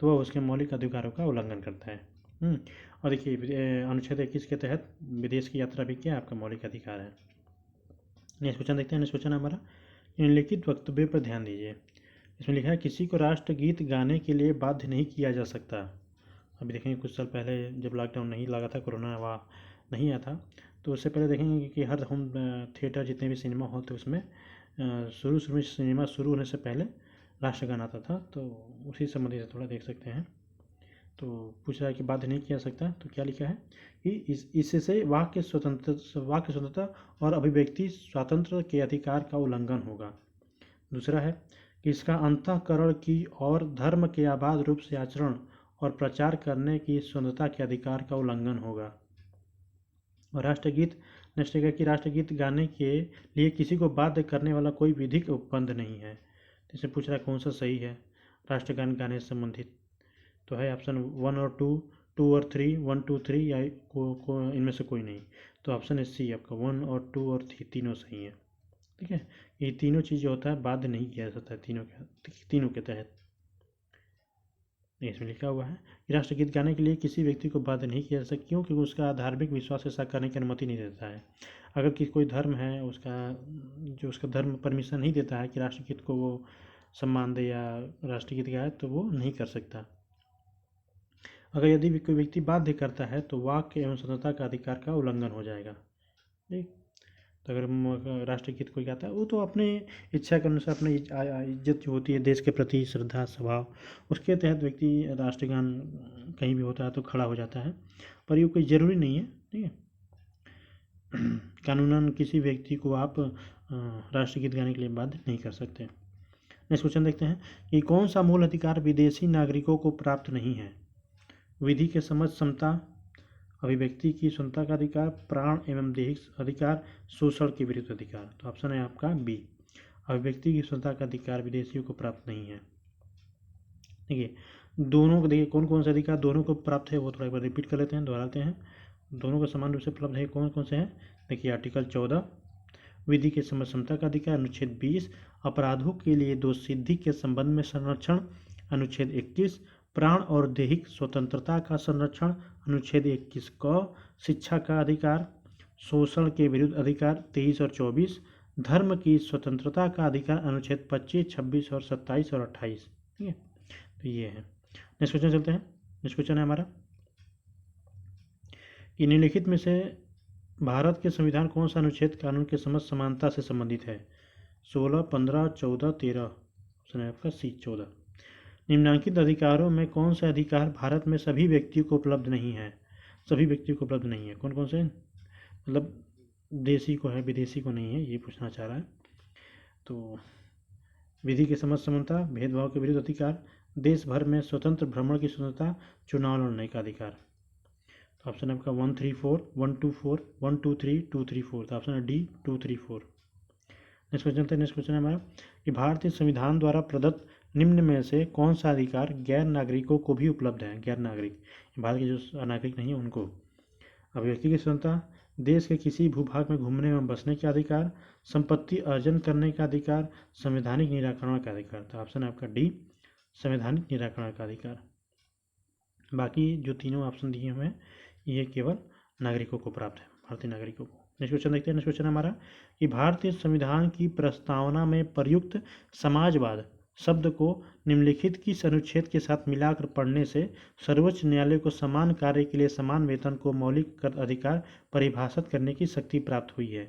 तो वह उसके मौलिक अधिकारों का उल्लंघन करता है। और देखिए, अनुच्छेद 21 के तहत विदेश की यात्रा भी क्या आपका मौलिक अधिकार है। नेक्स्ट क्वेश्चन देखते हैं। नेक्स्ट क्वेश्चन हमारा, निम्नलिखित वक्तव्य पर ध्यान दीजिए। इसमें लिखा है किसी को राष्ट्रगीत गाने के लिए बाध्य नहीं किया जा सकता। अभी देखेंगे कुछ साल पहले जब लॉकडाउन नहीं लगा था, कोरोना वह नहीं आया था, तो उससे पहले देखेंगे कि हर होम थिएटर जितने भी सिनेमा हॉल थे उसमें शुरू में सिनेमा शुरू होने से पहले राष्ट्रगान आता था। तो उसी संबंधी से थोड़ा देख सकते हैं। तो पूछ रहा है कि बाध्य नहीं किया जा सकता, तो क्या लिखा है कि इससे वाक्य स्वतंत्रता और अभिव्यक्ति स्वातंत्र के अधिकार का उल्लंघन होगा। दूसरा है कि इसका अंतःकरण की और धर्म के आबाद रूप से आचरण और प्रचार करने की स्वतंत्रता के अधिकार का उल्लंघन होगा। और राष्ट्रगीत नेक्स्ट है कि राष्ट्रगीत गाने के लिए किसी को बाध्य करने वाला कोई विधिक उपबंध नहीं है। तो इसे पूछ रहा है कौन सा सही है राष्ट्रगान गाने से संबंधित। तो है ऑप्शन 1 और 2, 2 और 3, 1 2 3 या इनमें से कोई नहीं। तो ऑप्शन है सी आपका 1 और 2 और 3 तीनों सही है। ठीक है, ये तीनों चीज़ जो होता है बाध्य नहीं किया जा सकता है तीनों के तहत। इसमें लिखा हुआ है कि राष्ट्रगीत गाने के लिए किसी व्यक्ति को बाध्य नहीं किया जा सकता, क्योंकि उसका धार्मिक विश्वास ऐसा करने की अनुमति नहीं देता है। अगर कोई धर्म है उसका धर्म परमिशन नहीं देता है कि राष्ट्रगीत को वो सम्मान दे या राष्ट्रगीत गाए, तो वो नहीं कर सकता। अगर यदि कोई व्यक्ति बाध्य करता है तो वाक्य एवं स्वतंत्रता का अधिकार का उल्लंघन हो जाएगा। ठीक, तो अगर राष्ट्रगीत कोई गाता है वो तो अपने इच्छा के अनुसार अपनी इज्जत जो होती है देश के प्रति श्रद्धा स्वभाव, उसके तहत व्यक्ति राष्ट्रगान कहीं भी होता है तो खड़ा हो जाता है, पर ये कोई ज़रूरी नहीं है। ठीक है, कानूनन किसी व्यक्ति को आप राष्ट्रगीत गाने के लिए बाध्य नहीं कर सकते। नेक्स्ट क्वेश्चन देखते हैं कि कौन सा मूल अधिकार विदेशी नागरिकों को प्राप्त नहीं है। विधि के समझ क्षमता, अभिव्यक्ति की स्वतंत्रता का अधिकार, प्राण एवं दैहिक अधिकार, शोषण के विरुद्ध अधिकार। तो ऑप्शन है आपका बी, अभिव्यक्ति की स्वतंत्रता का अधिकार विदेशियों को प्राप्त नहीं है। देखिए दोनों को, देखिए कौन कौन से अधिकार दोनों को प्राप्त है वो थोड़ा एक बार रिपीट कर लेते हैं, दोहराते हैं। दोनों को समान रूप से उपलब्ध है, कौन कौन से हैं। देखिए आर्टिकल 14 विधि के समझ क्षमता का अधिकार, अनुच्छेद 20 अपराधों के लिए दोष सिद्धि के संबंध में संरक्षण, अनुच्छेद 21 प्राण और दैहिक स्वतंत्रता का संरक्षण, अनुच्छेद 21 क शिक्षा का अधिकार, शोषण के विरुद्ध अधिकार 23 और 24, धर्म की स्वतंत्रता का अधिकार, अनुच्छेद 25, 26 और 27 और 28। ठीक है, तो ये है। नेक्स्ट क्वेश्चन चलते हैं। नेक्स्ट क्वेश्चन है हमारा कि निम्नलिखित में से भारत के संविधान कौन सा अनुच्छेद कानून के समझ समानता से संबंधित है। 16, 15, 14, 13। ऑप्शन है आपका सी 14। निम्नलिखित अधिकारों में कौन सा अधिकार भारत में सभी व्यक्तियों को उपलब्ध नहीं है। सभी व्यक्तियों को उपलब्ध नहीं है, कौन कौन से, मतलब देशी को है विदेशी को नहीं है, ये पूछना चाह रहा है। तो विधि के समझ समानता, भेदभाव के विरुद्ध अधिकार, देश भर में स्वतंत्र भ्रमण की स्वतंत्रता, चुनाव लड़ने का अधिकार। तो ऑप्शन है आपका 1 3 4, 1 2 4, 1 2 3, 2 3 4। तो ऑप्शन है डी 2 3 4। नेक्स्ट क्वेश्चन है। नेक्स्ट क्वेश्चन है हमारा कि भारतीय संविधान द्वारा प्रदत्त निम्न में से कौन सा अधिकार गैर नागरिकों को भी उपलब्ध है। गैर नागरिक, भारत के जो नागरिक नहीं है उनको। अभिव्यक्ति की स्वतंत्रता, देश के किसी भूभाग में घूमने एवं बसने का अधिकार, संपत्ति अर्जन करने का अधिकार, संवैधानिक निराकरण का अधिकार। तो ऑप्शन है आपका डी, संवैधानिक निराकरण का अधिकार। बाकी जो तीनों ऑप्शन दिए हुए हैं ये केवल नागरिकों को प्राप्त है, भारतीय नागरिकों को। नेक्स्ट क्वेश्चन देखते हैं। नेक्स्ट क्वेश्चन हमारा कि भारतीय संविधान की प्रस्तावना में प्रयुक्त समाजवाद शब्द को निम्नलिखित किस अनुच्छेद के साथ मिलाकर पढ़ने से सर्वोच्च न्यायालय को समान कार्य के लिए समान वेतन को मौलिक अधिकार परिभाषित करने की शक्ति प्राप्त हुई है।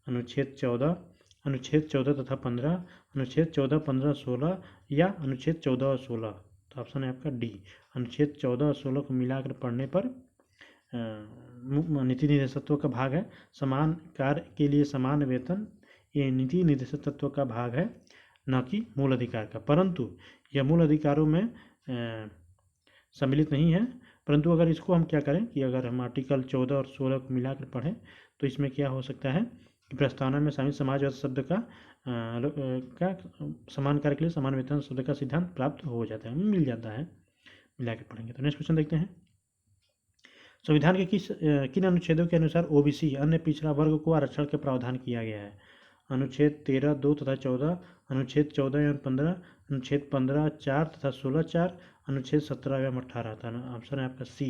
अनुच्छेद 14, अनुच्छेद 14 तथा 15, अनुच्छेद 14, 15, 16 या अनुच्छेद 14 और 16। तो ऑप्शन है आपका डी, अनुच्छेद 14 और 16 को मिलाकर पढ़ने पर नीति निर्देशक तत्व का भाग है समान कार्य के लिए समान वेतन, ये नीति निर्देशक तत्व का भाग है, न कि मूल अधिकार का। परंतु यह मूल अधिकारों में सम्मिलित नहीं है। परंतु अगर इसको हम क्या करें कि अगर हम आर्टिकल 14 और 16 को मिलाकर पढ़ें तो इसमें क्या हो सकता है कि प्रस्तावना में शामिल समाजवाद शब्द का समान कार्य के लिए समान वेतन शब्द का सिद्धांत प्राप्त हो जाता है, मिल जाता है, मिलाकर पढ़ेंगे। तो नेक्स्ट क्वेश्चन देखते हैं। संविधान के किन अनुच्छेदों के अनुसार ओबीसी अन्य पिछड़ा वर्ग को आरक्षण के प्रावधान किया गया है। अनुच्छेद 13, 2 तथा 14, अनुच्छेद 14 एवं 15, अनुच्छेद 15, 4 तथा 16, 4, अनुच्छेद 17 एवं 18 था। ऑप्शन है आपका सी,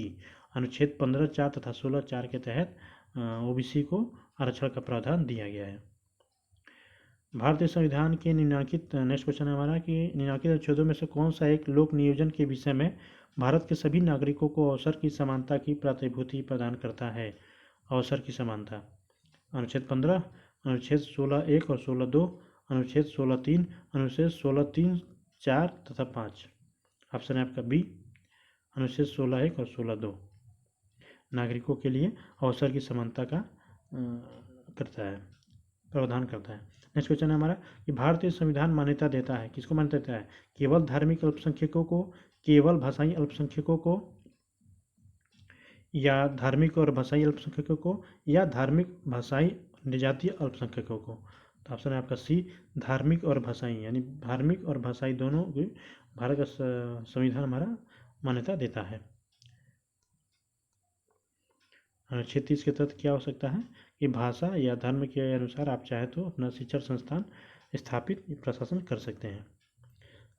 अनुच्छेद 15, 4 तथा 16, 4 के तहत ओबीसी को आरक्षण का प्रावधान दिया गया है। भारतीय संविधान के निम्नलिखित नेक्स्ट क्वेश्चन है हमारा कि निम्नलिखित अनुच्छेदों में से कौन सा एक लोक नियोजन के विषय में भारत के सभी नागरिकों को अवसर की समानता की प्रतिभूति प्रदान करता है। अवसर की समानता। अनुच्छेद 15, अनुच्छेद 16(1) और 16(2), अनुच्छेद 16(3), अनुच्छेद 16(3), 4 तथा 5। ऑप्शन है आपका बी, अनुच्छेद 16(1) और 16(2) नागरिकों के लिए अवसर की समानता का करता है, प्रावधान करता है। नेक्स्ट क्वेश्चन है हमारा कि भारतीय संविधान मान्यता देता है, किसको मान्यता देता है? केवल धार्मिक अल्पसंख्यकों को, केवल भाषाई अल्पसंख्यकों को, या धार्मिक और भाषाई अल्पसंख्यकों को, या धार्मिक भाषाई जातीय अल्पसंख्यकों को। तो ऑप्शन है आपका सी, धार्मिक और भाषाई, यानी धार्मिक और भाषाई दोनों को भारत का संविधान हमारा मान्यता देता है। अनुच्छेद 30 के तहत क्या हो सकता है कि भाषा या धर्म के अनुसार आप चाहे तो अपना शिक्षण संस्थान स्थापित प्रशासन कर सकते हैं।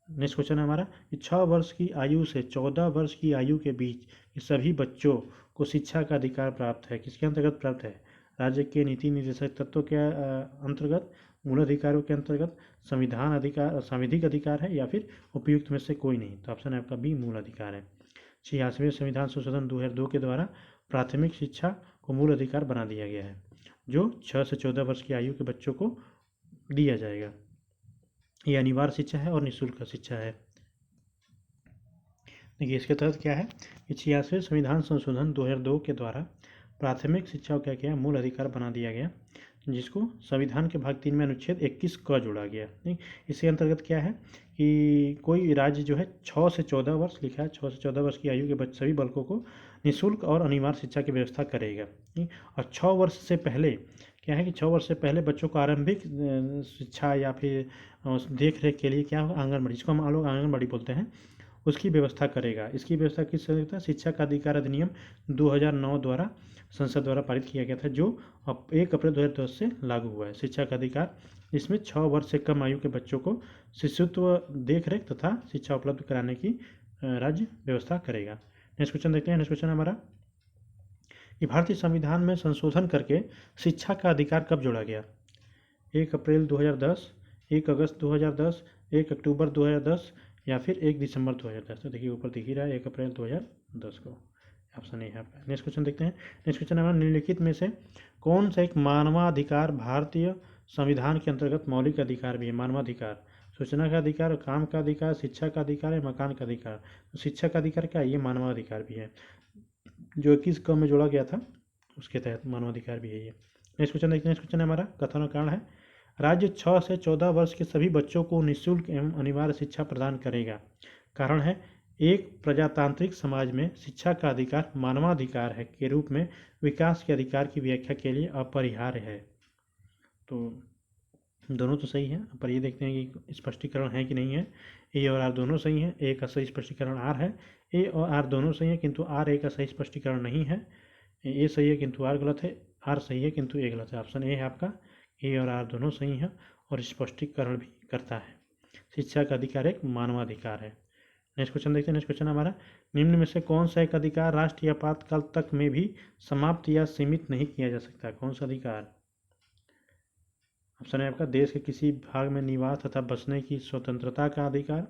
नेक्स्ट क्वेश्चन है हमारा कि 6 वर्ष की आयु से 14 वर्ष की आयु के बीच के सभी बच्चों को शिक्षा का अधिकार प्राप्त है, किसके अंतर्गत प्राप्त है? राज्य के नीति निर्देशक तत्वों के अंतर्गत, मूल अधिकारों के अंतर्गत, संविधान अधिकार, सांविधिक अधिकार है, या फिर उपयुक्त में से कोई नहीं। तो ऑप्शन है आपका बी, मूल अधिकार है। 86वें संविधान संशोधन 2002 के द्वारा प्राथमिक शिक्षा को मूल अधिकार बना दिया गया है, जो 6 से 14 वर्ष की आयु के बच्चों को दिया जाएगा। ये अनिवार्य शिक्षा है और निःशुल्क शिक्षा है। देखिए इसके तहत क्या है कि 86वें संविधान संशोधन 2002 के द्वारा प्राथमिक शिक्षा को क्या किया, मूल अधिकार बना दिया गया, जिसको संविधान के भाग 3 में अनुच्छेद 21 क जोड़ा गया। नहीं, इसके अंतर्गत क्या है कि कोई राज्य जो है 6 से 14 वर्ष लिखा है, 6 से 14 वर्ष की आयु के सभी बालकों को निःशुल्क और अनिवार्य शिक्षा की व्यवस्था करेगा। और 6 वर्ष से पहले क्या है कि 6 वर्ष से पहले बच्चों को आरंभिक शिक्षा या फिर देख रेख के लिए क्या होगा, आंगनबाड़ी, जिसको हम लोग आंगनबाड़ी बोलते हैं, उसकी व्यवस्था करेगा। इसकी व्यवस्था किस तरह से? शिक्षा का अधिकार अधिनियम 2009 द्वारा संसद द्वारा पारित किया गया था, जो 1 अप्रैल 2010 से लागू हुआ है। शिक्षा का अधिकार इसमें 6 वर्ष से कम आयु के बच्चों को शिशुत्व देखरेख तथा शिक्षा उपलब्ध कराने की राज्य व्यवस्था करेगा। नेक्स्ट क्वेश्चन देखते हैं। नेक्स्ट क्वेश्चन हमारा कि भारतीय संविधान में संशोधन करके शिक्षा का अधिकार कब जोड़ा गया? 1 अप्रैल 2010, 1 अगस्त 2010, 1 अक्टूबर 2010, या फिर 1 दिसंबर 2010। तो देखिए ऊपर दिख ही रहा है 1 अप्रैल 2010 को, ऑप्शन ए है आपका। नेक्स्ट क्वेश्चन देखते हैं। नेक्स्ट क्वेश्चन हमारा निम्नलिखित में से कौन सा एक मानवाधिकार भारतीय संविधान के अंतर्गत मौलिक अधिकार भी है? मानवाधिकार, सूचना का अधिकार, काम का अधिकार, शिक्षा का अधिकार है, मकान का अधिकार। तो शिक्षा का अधिकार क्या है? ये मानवाधिकार भी है, जो 21 क में जोड़ा गया था, उसके तहत मानवाधिकार भी है ये। नेक्स्ट क्वेश्चन देखते हैं। नेक्स्ट क्वेश्चन हमारा कथन और कारण है, राज्य 6 से 14 वर्ष के सभी बच्चों को निःशुल्क एवं अनिवार्य शिक्षा प्रदान करेगा। कारण है, एक प्रजातांत्रिक समाज में शिक्षा का अधिकार मानवाधिकार है के रूप में विकास के अधिकार की व्याख्या के लिए अपरिहार्य है। तो दोनों तो सही है, पर ये देखते हैं कि स्पष्टीकरण है कि नहीं है। ए और आर दोनों सही हैं। ए का सही स्पष्टीकरण आर है, ए और आर दोनों सही है, किंतु आर ए का सही स्पष्टीकरण नहीं है। ए सही है किंतु आर गलत है, आर सही है किंतु ए गलत है। ऑप्शन ए है आपका, ए और आर दोनों सही हैं और स्पष्टीकरण भी करता है। शिक्षा का अधिकार एक मानवाधिकार है। नेक्स्ट क्वेश्चन देखते हैं। नेक्स्ट क्वेश्चन हमारा, निम्न में से कौन सा एक अधिकार राष्ट्रीय आपातकाल तक में भी समाप्त या सीमित नहीं किया जा सकता? कौन सा अधिकार? ऑप्शन है आपका, देश के किसी भाग में निवास तथा बसने की स्वतंत्रता का अधिकार,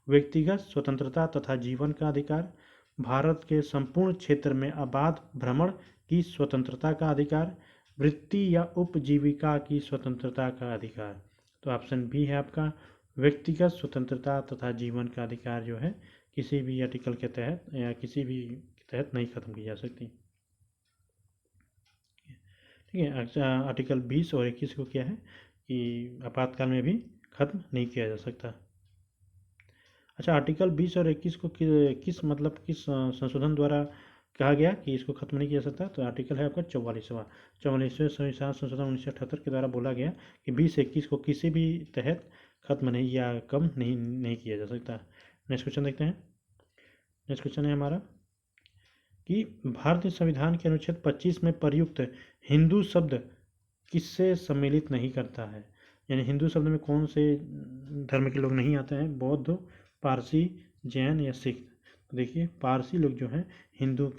व्यक्तिगत स्वतंत्रता तथा जीवन का अधिकार, भारत के संपूर्ण क्षेत्र में अबाध भ्रमण की स्वतंत्रता का अधिकार, वृत्ति या उपजीविका की स्वतंत्रता का अधिकार। तो ऑप्शन बी है आपका, व्यक्तिगत स्वतंत्रता तथा जीवन का अधिकार जो है किसी भी आर्टिकल के तहत या किसी भी के तहत नहीं खत्म की जा सकती। ठीक है, आर्टिकल 20 और 21 को क्या है कि आपातकाल में भी खत्म नहीं किया जा सकता। अच्छा, आर्टिकल 20 और 21 को किस संशोधन द्वारा कहा गया कि इसको खत्म नहीं किया जा सकता? तो आर्टिकल है आपका 44वें संविधान संशोधन 1978 के द्वारा बोला गया कि 20-21 को किसी भी तहत खत्म नहीं या कम नहीं किया जा सकता। नेक्स्ट क्वेश्चन देखते हैं। नेक्स्ट क्वेश्चन है हमारा कि भारतीय संविधान के अनुच्छेद 25 में प्रयुक्त हिंदू शब्द किससे सम्मिलित नहीं करता है? यानी हिंदू शब्द में कौन से धर्म के लोग नहीं आते हैं? बौद्ध, पारसी, जैन या सिख। तो देखिए पारसी लोग जो हैं हिंदू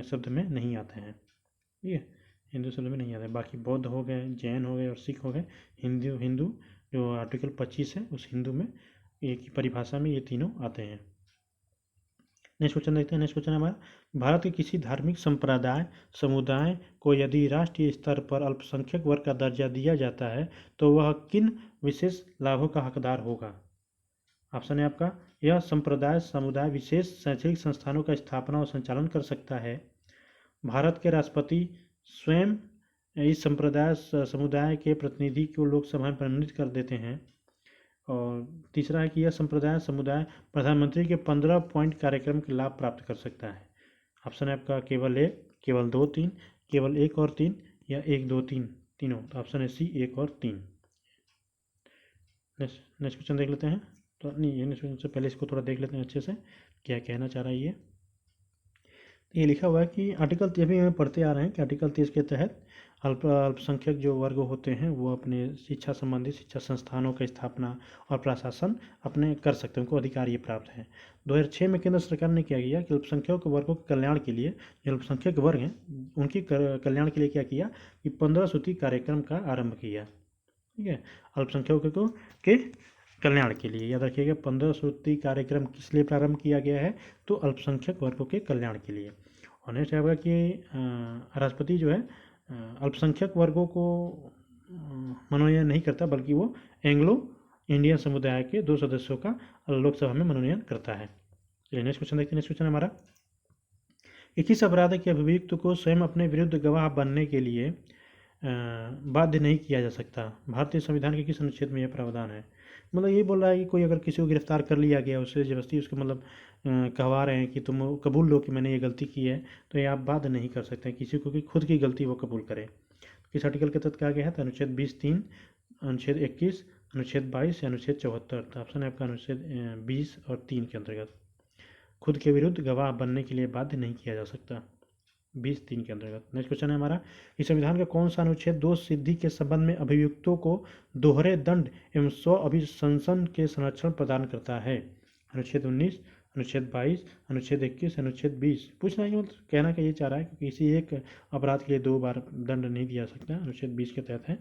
शब्द में नहीं आते हैं। ठीक है, हिंदू शब्द में नहीं आता है। बाकी बौद्ध हो गए, जैन हो गए और सिख हो गए। हिंदू हिंदू जो आर्टिकल 25 है उस हिंदू में एक ही परिभाषा में ये तीनों आते हैं। नेक्स्ट क्वेश्चन देखते हैं। नेक्स्ट क्वेश्चन हमारा, भारत के किसी धार्मिक संप्रदाय समुदाय को यदि राष्ट्रीय स्तर पर अल्पसंख्यक वर्ग का दर्जा दिया जाता है तो वह किन विशेष लाभों का हकदार होगा? ऑप्शन है आपका, यह संप्रदाय समुदाय विशेष शैक्षणिक संस्थानों का स्थापना और संचालन कर सकता है। भारत के राष्ट्रपति स्वयं इस संप्रदाय समुदाय के प्रतिनिधि को लोकसभा में मनोनीत कर देते हैं। और तीसरा है कि यह संप्रदाय समुदाय प्रधानमंत्री के 15 पॉइंट कार्यक्रम के लाभ प्राप्त कर सकता है। ऑप्शन है आपका केवल एक, केवल दो, तीन, केवल एक और तीन, या एक, दो, तीन, तीनों। तो ऑप्शन है सी, एक और तीन। नेक्स्ट क्वेश्चन देख लेते हैं। तो नहीं, ये नेक्स्ट क्वेश्चन से पहले इसको थोड़ा देख लेते हैं अच्छे से, क्या कहना चाह रहा है ये लिखा हुआ है कि आर्टिकल, अभी हम पढ़ते आ रहे हैं कि आर्टिकल 30 के तहत अल्पसंख्यक जो वर्ग होते हैं वो अपने शिक्षा संबंधी शिक्षा संस्थानों की स्थापना और प्रशासन अपने कर सकते हैं, उनको अधिकार ये प्राप्त है। 2006 में केंद्र सरकार ने क्या किया कि अल्पसंख्यक वर्गों के कल्याण के लिए, जो अल्पसंख्यक वर्ग हैं उनके कल्याण के लिए क्या किया कि 15 सूत्री कार्यक्रम का आरंभ किया। ठीक है, अल्पसंख्यकों के कल्याण के लिए, याद रखिएगा 15 सूत्री कार्यक्रम किस लिए प्रारंभ किया गया है? तो अल्पसंख्यक वर्गों के कल्याण के लिए। और नेक्स्ट है कि राष्ट्रपति जो है अल्पसंख्यक वर्गों को मनोनयन नहीं करता, बल्कि वो एंग्लो इंडियन समुदाय के 2 सदस्यों का लोकसभा में मनोनयन करता है। चलिए नेक्स्ट क्वेश्चन देखते हैं। नेक्स्ट क्वेश्चन हमारा, किस अपराध के अभियुक्त को स्वयं अपने विरुद्ध गवाह बनने के लिए बाध्य नहीं किया जा सकता? भारतीय संविधान के किस अनुच्छेद में यह प्रावधान है? मतलब ये बोल रहा है कि कोई अगर किसी को गिरफ्तार कर लिया गया, उससे जबरदस्ती उसको मतलब कहवा रहे हैं कि तुम कबूल लो कि मैंने ये गलती की है, तो ये आप बाध्य नहीं कर सकते हैं किसी को कि खुद की गलती वो कबूल करे। किस आर्टिकल के तहत कहा गया है? तो अनुच्छेद 20(3), अनुच्छेद 21, अनुच्छेद 22 या अनुच्छेद 74। तो ऑप्शन है आपका अनुच्छेद 20 और 3 के अंतर्गत खुद के विरुद्ध गवाह बनने के लिए बाध्य नहीं किया जा सकता, 20(3) के अंतर्गत। नेक्स्ट क्वेश्चन है हमारा, इस संविधान का कौन सा अनुच्छेद दोष सिद्धि के संबंध में अभियुक्तों को दोहरे दंड एवं स्व अभिशंसन के संरक्षण प्रदान करता है? अनुच्छेद 19, अनुच्छेद 22, अनुच्छेद 21, अनुच्छेद 20। पूछना ही मतलब कहना क्या ये चाह रहा है कि किसी एक अपराध के लिए 2 बार दंड नहीं दिया सकता, अनुच्छेद 20 के तहत है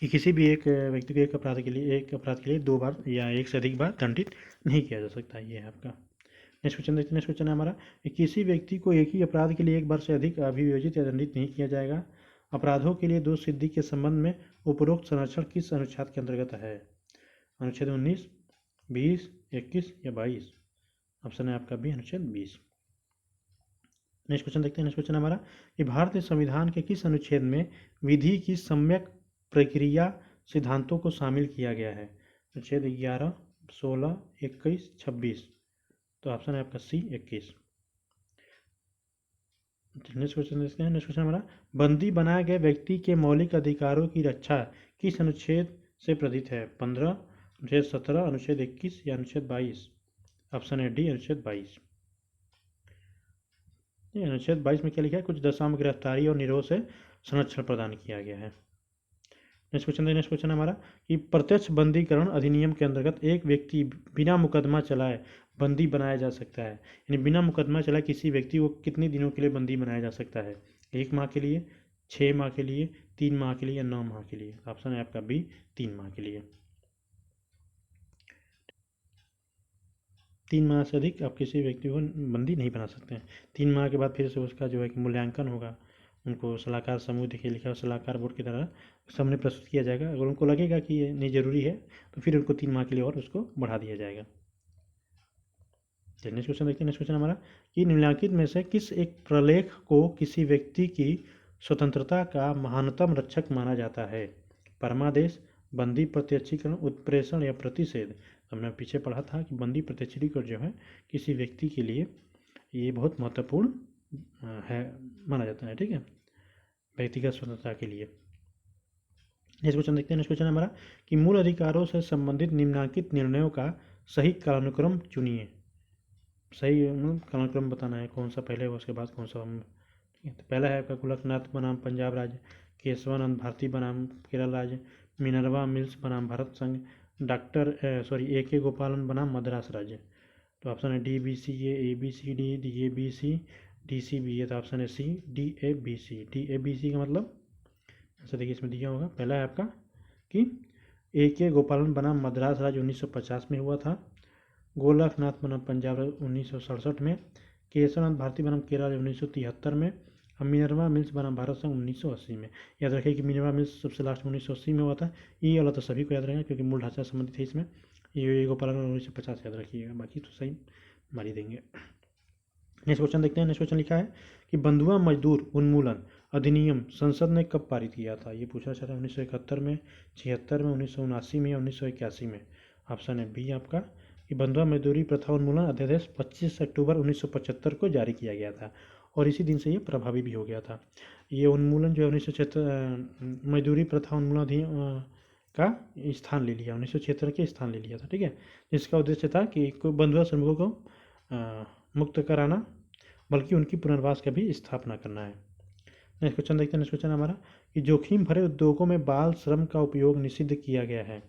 कि किसी भी एक व्यक्ति को एक अपराध के लिए 2 बार या एक से अधिक बार दंडित नहीं किया जा सकता। ये है आपका। नेक्स्ट क्वेश्चन देखते हैं। नेक्स्ट क्वेश्चन है हमारा, किसी व्यक्ति को एक ही अपराध के लिए एक बार से अधिक अभियोजित या दंडित नहीं किया जाएगा। अपराधों के लिए दोष सिद्धि के संबंध में उपरोक्त संरक्षण किस अनुच्छेद के अंतर्गत है? अनुच्छेद 19, 20, 21 या 22। ऑप्शन है आपका बी, अनुच्छेद 20। नेक्स्ट क्वेश्चन देखते हैं। नेक्स्ट क्वेश्चन हमारा, कि भारतीय संविधान के किस अनुच्छेद में विधि की सम्यक प्रक्रिया सिद्धांतों को शामिल किया गया है? अनुच्छेद 11, 16, 21, 26। तो ऑप्शन है आपका सी, 21। नेक्स्ट क्वेश्चन देखते हैं। नेक्स्ट क्वेश्चन हमारा, बंदी बनाए गए व्यक्ति के मौलिक अधिकारों की रक्षा किस अनुच्छेद से प्रदत्त है? 15, अनुच्छेद 17, अनुच्छेद 21 या अनुच्छेद 22। ऑप्शन है डी, अनुच्छेद 22। अनुच्छेद 22 में क्या लिखा है? कुछ दशाओं में गिरफ्तारी और निरोध से संरक्षण प्रदान किया गया है। नेक्स्ट क्वेश्चन हमारा, कि प्रत्यक्ष बंदीकरण अधिनियम के अंतर्गत एक व्यक्ति बिना मुकदमा चलाए बंदी बनाया जा सकता है। यानी बिना मुकदमा चलाए किसी व्यक्ति को कितने दिनों के लिए बंदी बनाया जा सकता है? 1 माह के लिए, 6 माह के लिए, 3 माह के लिए या 9 माह के लिए? ऑप्शन है आपका बी, 3 माह के लिए। 3 माह से अधिक आप किसी व्यक्ति को बंदी नहीं बना सकते हैं। 3 माह के बाद फिर से उसका जो है कि मूल्यांकन होगा, उनको सलाहकार समूह देखिए लिखा है, सलाहकार बोर्ड की तरह सामने प्रस्तुत किया जाएगा। अगर उनको लगेगा कि ये नहीं ज़रूरी है तो फिर उनको 3 माह के लिए और उसको बढ़ा दिया जाएगा। चलिए नेक्स्ट क्वेश्चन देखते हैं। नेक्स्ट क्वेश्चन हमारा, कि निम्नलिखित में से किस एक प्रलेख को किसी व्यक्ति की स्वतंत्रता का महानतम रक्षक माना जाता है? परमादेश, बंदी प्रत्यक्षीकरण, उत्प्रेषण या प्रतिषेध। हमने पीछे पढ़ा था कि बंदी प्रत्यक्षीकरण जो है किसी व्यक्ति के लिए ये बहुत महत्वपूर्ण है माना जाता है। ठीक है, व्यक्तिगत स्वतंत्रता के लिए। नेक्स्ट क्वेश्चन देखते हैं। नेक्स्ट क्वेश्चन हमारा, कि मूल अधिकारों से संबंधित निम्नलिखित निर्णयों का सही कालानुक्रम चुनिए। सही कालानुक्रम बताना है, कौन सा पहले है उसके बाद कौन सा। ठीक है, तो पहला है आपका गोलकनाथ बनाम पंजाब राज्य, केशवानंद भारती बनाम केरल राज्य, मिनरवा मिल्स बनाम भारत संघ, A.K. गोपालन बनाम मद्रास राज्य। तो ऑप्शन है D, B, C, A B C D, A B C, DCB, ये था ऑप्शन है सी, DABC। DABC का मतलब ऐसा देखिए इसमें दिया होगा। पहला है आपका कि AK गोपालन बनाम मद्रास राज्य 1950 में हुआ था। गोलकनाथ बनाम पंजाब 1967 में। केशवनाथ भारती बनाम केरल 1973 में। और मिनर्वा मिल्स बनाम भारत संघ 1980 में। याद रखिए कि मिनर्वा मिल्स सबसे लास्ट में 1980 में हुआ था। ये वाला तो सभी को याद रहेगा क्योंकि मूल ढांचा संबंधित है इसमें। ये गोपालन 1950 याद रखिएगा, बाकी तो सही मारी देंगे। नेक्स्ट क्वेश्चन देखते हैं। नेक्स्ट क्वेश्चन लिखा है कि बंधुआ मजदूर उन्मूलन अधिनियम संसद ने कब पारित किया था। ये पूछा जाता है 1971 में, 76 में, 1979 में या 1981 में। ऑप्शन है बी आपका कि बंधुआ मजदूरी प्रथा उन्मूलन अध्यादेश 25 अक्टूबर 1975 को जारी किया गया था और इसी दिन से ये प्रभावी भी हो गया था। ये उन्मूलन जो है 1976 मजदूरी प्रथा उन्मूलन अधिनियम का स्थान ले लिया, 1976 के स्थान ले लिया था। ठीक है, जिसका उद्देश्य था कि बंधुआ श्रमिकों को मुक्त कराना, बल्कि उनकी पुनर्वास का भी स्थापना करना है। नेक्स्ट क्वेश्चन देखते हैं। नेक्स्ट क्वेश्चन हमारा कि जोखिम भरे उद्योगों में बाल श्रम का उपयोग निषिद्ध किया गया है।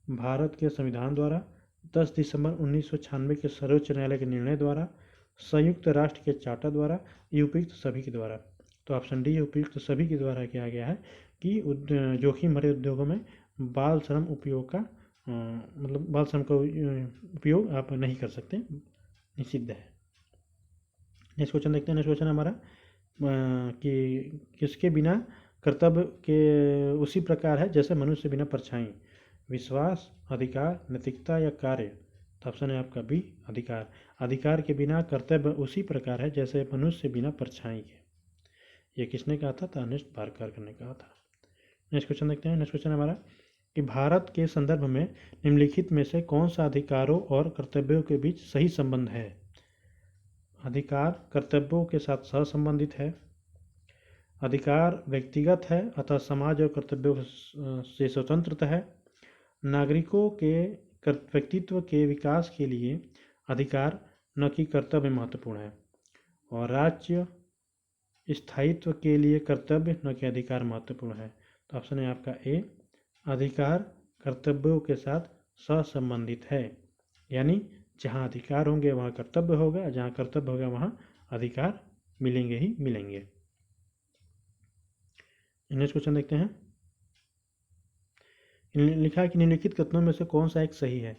भारत के संविधान द्वारा, 10 दिसंबर 1996 के सर्वोच्च न्यायालय के निर्णय द्वारा, संयुक्त राष्ट्र के चार्टर द्वारा, उपयुक्त सभी के द्वारा। तो ऑप्शन डी उपयुक्त सभी के द्वारा किया गया है कि जोखिम भरे उद्योगों में बाल श्रम उपयोग का मतलब बाल श्रम का उपयोग आप नहीं कर सकते, निषिद्ध है। नेक्स्ट क्वेश्चन देखते हैं। नेक्स्ट क्वेश्चन हमारा कि किसके बिना कर्तव्य के उसी प्रकार है जैसे मनुष्य बिना परछाई। विश्वास, अधिकार, नैतिकता या कार्य। तो ऑप्शन है आपका बी अधिकार। अधिकार के बिना कर्तव्य उसी प्रकार है जैसे मनुष्य बिना परछाई के। ये किसने कहा था? अर्नेस्ट बारकर ने कहा था। नेक्स्ट क्वेश्चन देखते हैं। नेक्स्ट क्वेश्चन हमारा कि भारत के संदर्भ में निम्नलिखित में से कौन सा अधिकारों और कर्तव्यों के बीच सही संबंध है। अधिकार कर्तव्यों के साथ सहसंबंधित है। अधिकार व्यक्तिगत है अतः समाज और कर्तव्यों से स्वतंत्र है। नागरिकों के व्यक्तित्व के विकास के लिए अधिकार न कि कर्तव्य महत्वपूर्ण है। और राज्य स्थायित्व के लिए कर्तव्य न कि अधिकार महत्वपूर्ण है। तो ऑप्शन है आपका ए अधिकार कर्तव्यों के साथ सहसंबंधित है, यानी जहाँ अधिकार होंगे वहाँ कर्तव्य होगा, जहाँ कर्तव्य होगा वहाँ अधिकार मिलेंगे ही मिलेंगे। नेक्स्ट क्वेश्चन देखते हैं। लिखा है कि निम्नलिखित कथनों में से कौन सा एक सही है।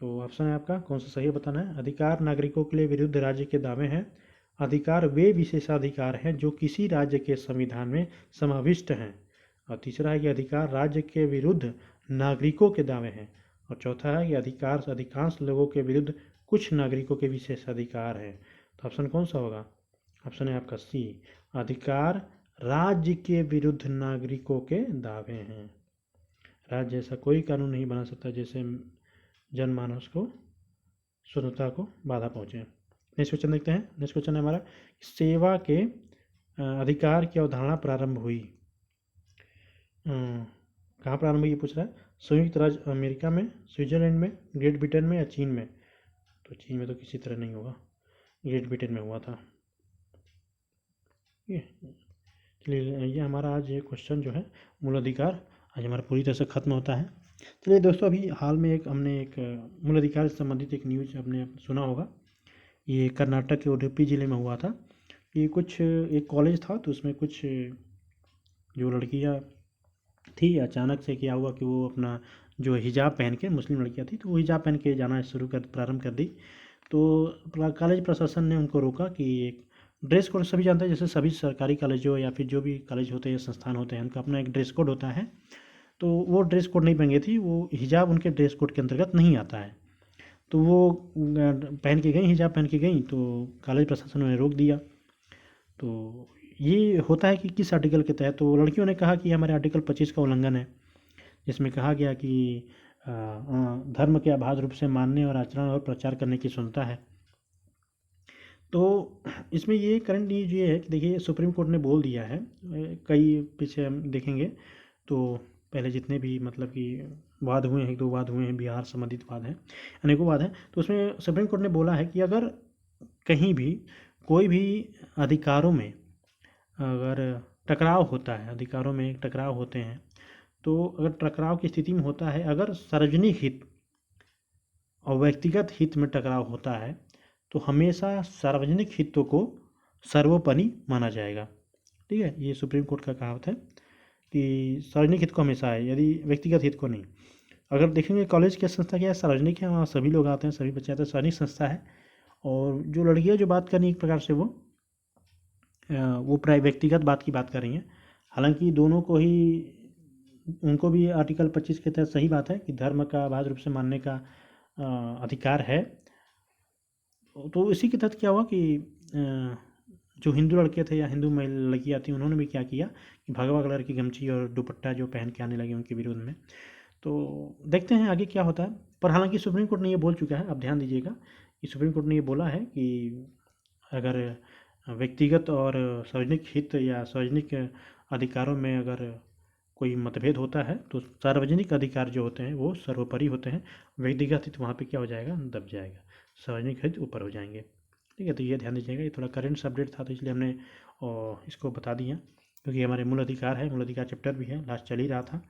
तो ऑप्शन है आपका कौन सा सही है बताना है। अधिकार नागरिकों के लिए विरुद्ध राज्य के दावे हैं। अधिकार वे विशेषाधिकार हैं जो किसी राज्य के संविधान में समाविष्ट हैं। और तीसरा है कि अधिकार राज्य के विरुद्ध नागरिकों के दावे हैं। और चौथा है कि अधिकार अधिकांश लोगों के विरुद्ध कुछ नागरिकों के विशेषाधिकार हैं। तो ऑप्शन कौन सा होगा? ऑप्शन है आपका सी अधिकार राज्य के विरुद्ध नागरिकों के दावे हैं। राज्य ऐसा कोई कानून नहीं बना सकता जैसे जनमानस को स्वतंत्रता को बाधा पहुँचे। नेक्स्ट क्वेश्चन देखते हैं। नेक्स्ट क्वेश्चन है हमारा सेवा के अधिकार की अवधारणा प्रारंभ हुई। कहाँ प्रारंभ हुई ये पूछ रहा है। संयुक्त राज्य अमेरिका में, स्विट्जरलैंड में, ग्रेट ब्रिटेन में या चीन में। तो चीन में तो किसी तरह नहीं होगा, ग्रेट ब्रिटेन में हुआ था। चलिए ये हमारा आज ये क्वेश्चन जो है मूल अधिकार आज हमारा पूरी तरह से ख़त्म होता है। चलिए दोस्तों अभी हाल में हमने एक मूल अधिकार से संबंधित एक न्यूज़ आपने सुना होगा। ये कर्नाटक के उडुपी ज़िले में हुआ था। ये एक कॉलेज था तो उसमें कुछ जो लड़कियाँ थी अचानक से क्या हुआ कि वो अपना जो हिजाब पहन के, मुस्लिम लड़कियाँ थी तो वो हिजाब पहन के जाना प्रारंभ कर दी। तो कॉलेज प्रशासन ने उनको रोका कि एक ड्रेस कोड सभी जानते हैं, जैसे सभी सरकारी कॉलेजों या फिर जो भी कॉलेज होते हैं संस्थान होते हैं उनका अपना एक ड्रेस कोड होता है। तो वो ड्रेस कोड नहीं पहन थी, वो हिजाब उनके ड्रेस कोड के अंतर्गत नहीं आता है। तो वो पहन के गई, हिजाब पहन के गई, तो कॉलेज प्रशासन ने रोक दिया। तो ये होता है कि किस आर्टिकल के तहत। तो लड़कियों ने कहा कि हमारे आर्टिकल 25 का उल्लंघन है, जिसमें कहा गया कि धर्म के अबाध रूप से मानने और आचरण और प्रचार करने की स्वतंत्रता है। तो इसमें ये करंट न्यूज ये है कि देखिए सुप्रीम कोर्ट ने बोल दिया है, कई पीछे हम देखेंगे तो पहले जितने भी मतलब कि वाद हुए हैं, 1-2 वाद हुए हैं, बिहार संबंधित वाद हैं, अनेकों वाद हैं। तो उसमें सुप्रीम कोर्ट ने बोला है कि अगर कहीं भी कोई भी अधिकारों में अगर टकराव होता है, अधिकारों में टकराव होते हैं, तो अगर टकराव की स्थिति में होता है, अगर सार्वजनिक हित और व्यक्तिगत हित में टकराव होता है तो हमेशा सार्वजनिक हितों को सर्वोपरि माना जाएगा। ठीक है, ये सुप्रीम कोर्ट का कहावत है कि सार्वजनिक हित को हमेशा है, यदि व्यक्तिगत हित को नहीं। अगर देखेंगे कॉलेज की संस्था क्या है, सार्वजनिक है, वहाँ सभी लोग आते हैं, सभी बच्चे आते हैं, सार्वजनिक संस्था है। और जो लड़कियाँ जो बात कर रही एक प्रकार से वो प्राय व्यक्तिगत बात की बात कर रही हैं। हालांकि दोनों को ही, उनको भी आर्टिकल 25 के तहत सही बात है कि धर्म का अबाध रूप से मानने का अधिकार है। तो इसी के तहत क्या हुआ कि जो हिंदू लड़के थे या हिंदू लड़कियाँ थी, उन्होंने भी क्या किया कि भगवा कलर की गमछी और दुपट्टा जो पहन के आने लगे उनके विरोध में। तो देखते हैं आगे क्या होता है। पर हालांकि सुप्रीम कोर्ट ने ये बोल चुका है, आप ध्यान दीजिएगा कि सुप्रीम कोर्ट ने ये बोला है कि अगर व्यक्तिगत और सार्वजनिक हित या सार्वजनिक अधिकारों में अगर कोई मतभेद होता है तो सार्वजनिक अधिकार जो होते हैं वो सर्वोपरि होते हैं, व्यक्तिगत हित वहाँ पे क्या हो जाएगा, दब जाएगा, सार्वजनिक हित ऊपर हो जाएंगे। ठीक है, तो ये ध्यान दीजिएगा। ये थोड़ा करेंट अपडेट था तो इसलिए हमने इसको बता दिया, क्योंकि हमारे मूल अधिकार है, मूल अधिकार चैप्टर भी है, लास्ट चल ही रहा था,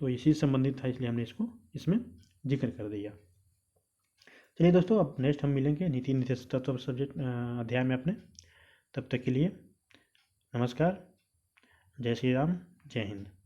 तो इसी से संबंधित था, इसलिए हमने इसको इसमें जिक्र कर दिया। चलिए दोस्तों, अब नेक्स्ट हम मिलेंगे नीति निर्देश तत्व सब्जेक्ट अध्याय में अपने। तब तक के लिए नमस्कार, जय श्री राम, जय हिंद।